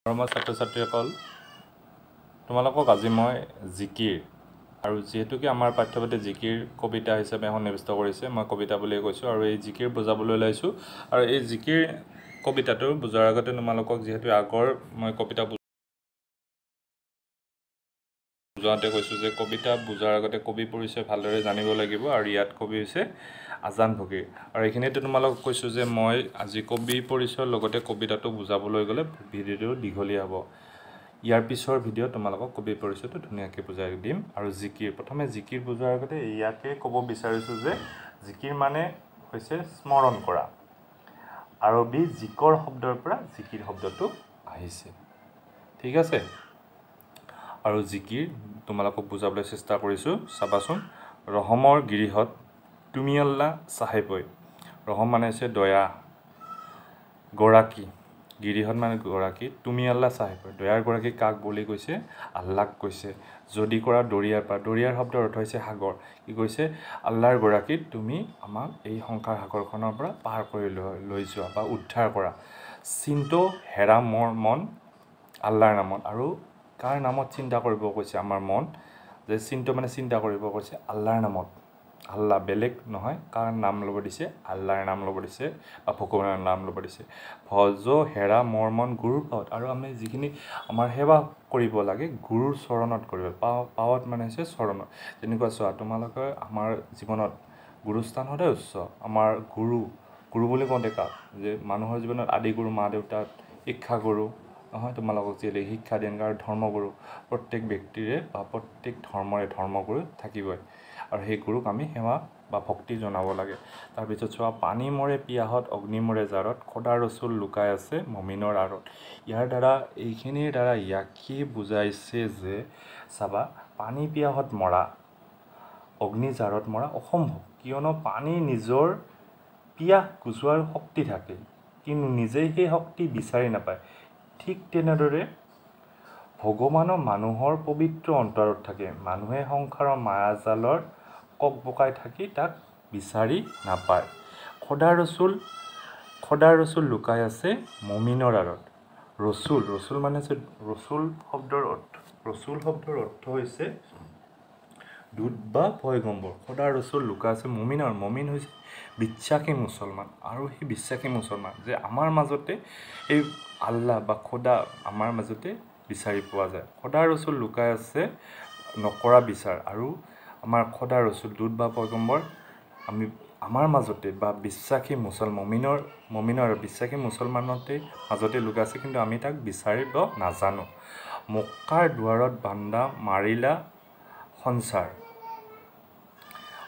মৰমৰ ছাত্ৰ-ছাত্ৰীসকল, তোমালোকক আজি মই জিকিৰ আৰু যিহেতুকে আমাৰ পাঠ্যপুথিত জিকিৰ কবিতা হিচাপে সন্নিৱিষ্ট কৰিছে, মই কবিতা বুলিয়ে কৈছোঁ আৰু এই জিকিৰ বুজাবলৈ ওলাইছোঁ। আৰু এই জিকিৰ কবিতাটো বুজাৰ আগতে তোমালোকক যিহেতু আগৰ মই কবিতা বুজাওঁতে কৈছোঁ যে কবিতা বুজাৰ আগতে কবি পৰিচয় ভালদৰে জানিব লাগিব, আৰু ইয়াত কবি হৈছে আজান ফকীৰ। আৰু এইখিনিতে তোমালোকক কৈছোঁ যে মই আজি কবি পৰিচয়ৰ লগতে কবিতাটো বুজাবলৈ গ'লে ভিডিঅ'টো দীঘলীয়া হ'ব। ইয়াৰ পিছৰ ভিডিঅ' তোমালোকক কবি পৰিচয়টো ধুনীয়াকৈ বুজাই দিম। আৰু জিকিৰ, প্ৰথমে জিকিৰ বুজাৰ আগতে ইয়াকে ক'ব বিচাৰিছোঁ যে জিকিৰ মানে হৈছে স্মৰণ কৰা। আৰবী জিকৰ শব্দৰ পৰা জিকিৰ শব্দটো আহিছে, ঠিক আছে। আৰু জিকিৰ তোমালোকক বুজাবলৈ চেষ্টা কৰিছোঁ, চাবাচোন। ৰহমৰ গিৰিহত তুমি আল্লাহ চাহেবৈ, ৰহম মানে হৈছে দয়া, গৰাকী, গিৰিহত মানে গৰাকী, তুমি আল্লাহ চাহেবৈ, দয়াৰ গৰাকী কাক বুলি কৈছে? আল্লাহক কৈছে। যদি কৰা দৰিয়াৰ পৰা, দৰিয়াৰ শব্দৰ অৰ্থ হৈছে সাগৰ, কি কৈছে? আল্লাহৰ গৰাকী তুমি আমাক এই সংসাৰ সাগৰখনৰ পৰা পাৰ কৰি লৈ যোৱা বা উদ্ধাৰ কৰা। চিন্তো হেৰা মোৰ মন আল্লাহৰ নামত, আৰু কাৰ নামত চিন্তা কৰিব কৈছে আমাৰ মন? যে চিন্তো মানে চিন্তা কৰিব কৈছে আল্লাহৰ নামত। আল্লাহ, বেলেগ নহয়, কাৰ নাম ল'ব দিছে? আল্লাহৰ নাম ল'ব দিছে বা ভগৱানৰ নাম ল'ব দিছে। ভজ হেৰা মোৰ মন গুৰুৰ পাৱত, আৰু আমি যিখিনি আমাৰ সেৱা কৰিব লাগে গুৰুৰ চৰণত কৰিব। পাৱত মানে হৈছে চৰণত। তেনেকুৱা চোৱা, তোমালোকে আমাৰ জীৱনত গুৰুস্থান সদায় উচ্চ। আমাৰ গুৰু বুলি কওঁতে কাক? যে মানুহৰ জীৱনত আদি গুৰু মা দেউতা, শিক্ষাগুৰু নহয়, তোমালোকক যিহেতু শিক্ষা দিয়ে আৰু ধৰ্মগুৰু, প্ৰত্যেক ব্যক্তিৰে বা প্ৰত্যেক ধৰ্মৰে ধৰ্মগুৰু থাকিবই, আৰু সেই গুৰুক আমি সেৱা বা ভক্তি জনাব লাগে। তাৰপিছত চোৱা, পানী মৰে পিয়াহত অগ্নি মৰে জাৰত, খোদা ৰচুল লুকাই আছে মমিনৰ আঁৰত। ইয়াৰ দ্বাৰা, এইখিনিৰ দ্বাৰা ইয়াকে বুজাইছে যে চাবা, পানী পিয়াহত মৰা, অগ্নি জাৰত মৰা অসম্ভৱ, কিয়নো পানীৰ নিজৰ পিয়াহ গুচোৱাৰ শক্তি থাকে, কিন্তু নিজেই সেই শক্তি বিচাৰি নাপায়। ঠিক তেনেদৰে ভগৱানো মানুহৰ পবিত্ৰ অন্তৰত থাকে, মানুহে সংসাৰৰ মায়াজালৰ কক বকাই থাকি তাক বিচাৰি নাপায়। খোদা ৰচুল লুকাই আছে মমিনৰ আঁৰত। ৰচুল মানে হৈছে, ৰচুল শব্দৰ অৰ্থ হৈছে দূত বা পয়গম্বৰ। খোদা ৰচুল লুকাই আছে মমিনৰ, মমিন হৈছে বিশ্বাসী মুছলমান, আৰু সেই বিশ্বাসী মুছলমান যে আমাৰ মাজতে এই আল্লাহ বা খোদা আমাৰ মাজতে বিচাৰি পোৱা যায়। খোদা ৰচুল লুকাই আছে নকৰা বিচাৰ, আৰু আমাৰ খোদা ৰচুল দূত বা পয়গম্বৰ আমাৰ মাজতে বা বিশ্বাসী মমিনৰ বিশ্বাসী মুছলমানতে মাজতে লুকাই আছে, কিন্তু আমি তাক বিচাৰিব নাজানো। মক্কাৰ দুৱাৰত বান্দা মাৰিলা সঞ্চাৰ,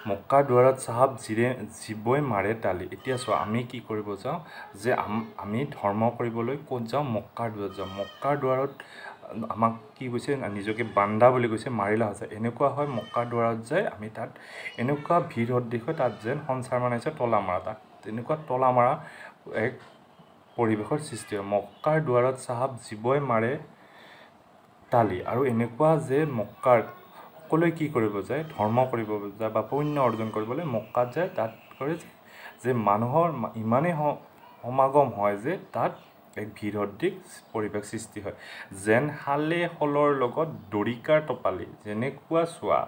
মক্কাৰ দুৱাৰত চাহাব জীৱই মাৰে তালি। এতিয়া চোৱা, আমি কি কৰিব যাওঁ যে আমি ধৰ্ম কৰিবলৈ ক'ত যাওঁ? মক্কাৰ দুৱাৰত যাওঁ। মক্কাৰ দুৱাৰত আমাক কি কৈছে? নিজকে বান্দা বুলি কৈছে, মাৰিলা সঞ্চাৰ। এনেকুৱা হয়, মক্কাৰ দুৱাৰত যায় আমি তাত এনেকুৱা ভিৰ দেখুৱাই, তাত যেন সঞ্চাৰ মানে হৈছে তলা মৰা, তাত তেনেকুৱা তলা মৰা এক পৰিৱেশৰ সৃষ্টি হয়। মক্কাৰ দুৱাৰত চাহাব জীৱই মাৰে তালি, আৰু এনেকুৱা যে মক্কাৰ সকলোৱে কি কৰিব যায়? ধৰ্ম কৰিব যায় বা পুণ্য অৰ্জন কৰিবলৈ মক্কাত যায়। তাত কৰে যে মানুহৰ ইমানেই সমাগম হয় যে তাত এক ভিৰদ্ৰিক পৰিৱেশ সৃষ্টি হয়, যেন শালে শলৰ লগত দৰিকাৰ টপালি। যেনেকুৱা চোৱা,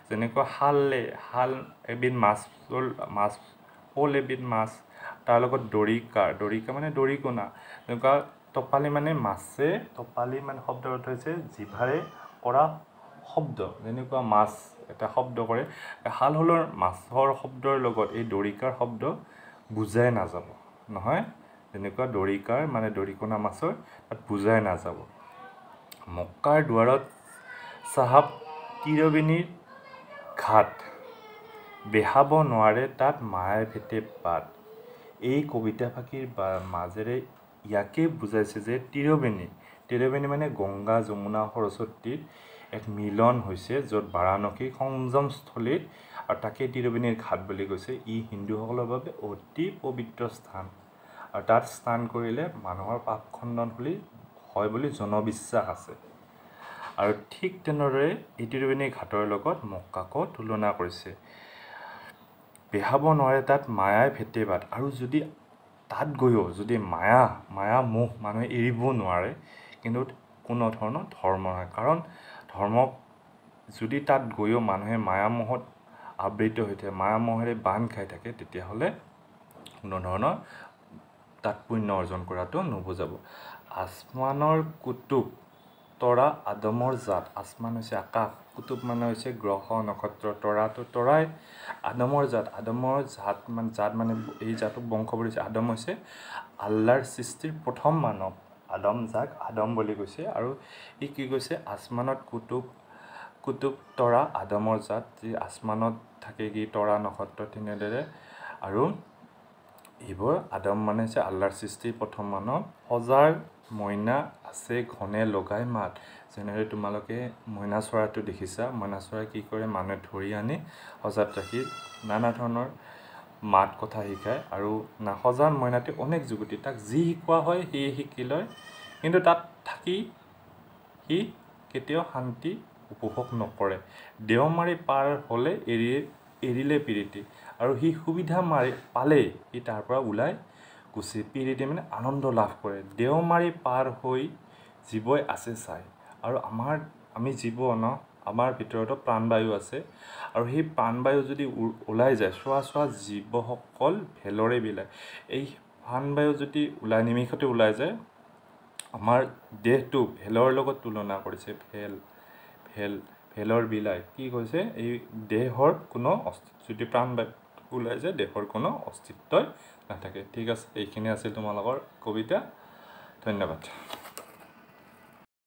যেনেকুৱা শাল এবিধ মাছ, শ'ল এবিধ মাছ, তাৰ লগত দৰিকা মানে দৰিকণা, তেনেকুৱা টপালি মানে মাছে, টপালি মানে শব্দৰ অৰ্থ হৈছে জিভাৰে কৰা শব্দ। যেনেকুৱা মাছ এটা শব্দ কৰে, শাল শ'লৰ মাছৰ শব্দৰ লগত এই দৰিকাৰ শব্দ বুজাই নাযাব, নহয়? যেনেকুৱা দৰিকাৰ মানে দৰিকণা মাছৰ তাত বুজাই নাযাব। মক্কাৰ দুৱাৰত চাহাব তিৰবেণীৰ ঘাট, বেহাব নোৱাৰে তাত মায়াই ভেটে বাট। এই কবিতা ফাঁকিৰ মাজেৰে ইয়াকে বুজাইছে যে তিৰবেণী মানে গংগা যমুনা সৰস্বতীৰ এক মিলন হৈছে, য'ত বাৰাণসী সংযমস্থলীত, আৰু তাকে তিৰবেণীৰ ঘাট বুলি কৈছে। ই হিন্দুসকলৰ বাবে অতি পবিত্ৰ স্থান, আৰু তাত স্নান কৰিলে মানুহৰ পাপ খণ্ডন হয় বুলি জনবিশ্বাস আছে। আৰু ঠিক তেনেদৰে এই তিৰবেণী ঘাটৰ লগত মক্কাকো তুলনা কৰিছে। বেহাব নোৱাৰে তাত মায়াই ভেটে বাট, আৰু যদি তাত গৈও যদি মায়া মোহ মানুহে এৰিব নোৱাৰে, কিন্তু কোনো ধৰণৰ ধৰ্ম নহয়। কাৰণ ধৰ্ম যদি তাত গৈও মানুহে মায়ামোহত আবৃত হৈ থাকে, মায়ামোহেৰে বান্ধ খাই থাকে, তেতিয়াহ'লে কোনো ধৰণৰ তাত পুণ্য অৰ্জন কৰাটো নুবুজাব। আসমানৰ কুতুব তৰা আদমৰ জাত। আসমান হৈছে আকাশ, কুতুব মানে হৈছে গ্ৰহ নক্ষত্ৰ, তৰাটো তৰাই আদমৰ জাত। আদমৰ জাত মানে এই জাতক বংশ পৰিছে। আদম হৈছে আল্লাহৰ সৃষ্টিৰ প্ৰথম মানৱ। আদম যাক আদম বুলি কৈছে। আৰু ই কি কৈছে, আসমানত কুতুব তৰা আদমৰ জাত, যি আসমানত থাকে কি তৰা নক্ষত্ৰ তেনেদৰে। আৰু এইবোৰ আদম মানে হৈছে আল্লাহৰ সৃষ্টিৰ প্ৰথম মানৱ। সজাৰ মইনা আছে ঘনে লগাই মাত। যেনেদৰে তোমালোকে মইনা চৰাইটো দেখিছা, মইনা চৰাই কি কৰে, মানুহে ধৰি আনি সজাত ৰাখি নানা ধৰণৰ মাত কথা শিকায়। আৰু সজাৰ মইনাতে অনেক যুৱতী, তাক যি শিকোৱা হয় সেয়ে শিকি লয়, কিন্তু তাত থাকি সি কেতিয়াও শান্তি উপভোগ নকৰে। দেওমাৰি পাৰ হ'লে এৰিলে পিৰিতি, আৰু সি সুবিধা পালেই সি তাৰ পৰা ওলাই গুচি, পিৰিতি মানে আনন্দ লাভ কৰে। দেওমাৰি পাৰ হৈ জীৱই আছে চাই। আৰু আমি জীৱ ন, আমাৰ ভিতৰতো প্ৰাণবায়ু আছে, আৰু সেই প্ৰাণবায়ু যদি ওলাই যায়, চোৱা জীৱসকল ভেলৰে বিলায়। এই প্ৰাণবায়ু যদি নিমিষতে ওলাই যায়, আমাৰ দেহটো ভেলৰ লগত তুলনা কৰিছে। ভেলৰ বিলাই কি কৈছে, এই দেহৰ কোনো যদি প্ৰাণবায়ু ওলাই যায়, দেহৰ কোনো অস্তিত্বই নাথাকে। ঠিক আছে, এইখিনি আছিল তোমালোকৰ কবিতা। ধন্যবাদ।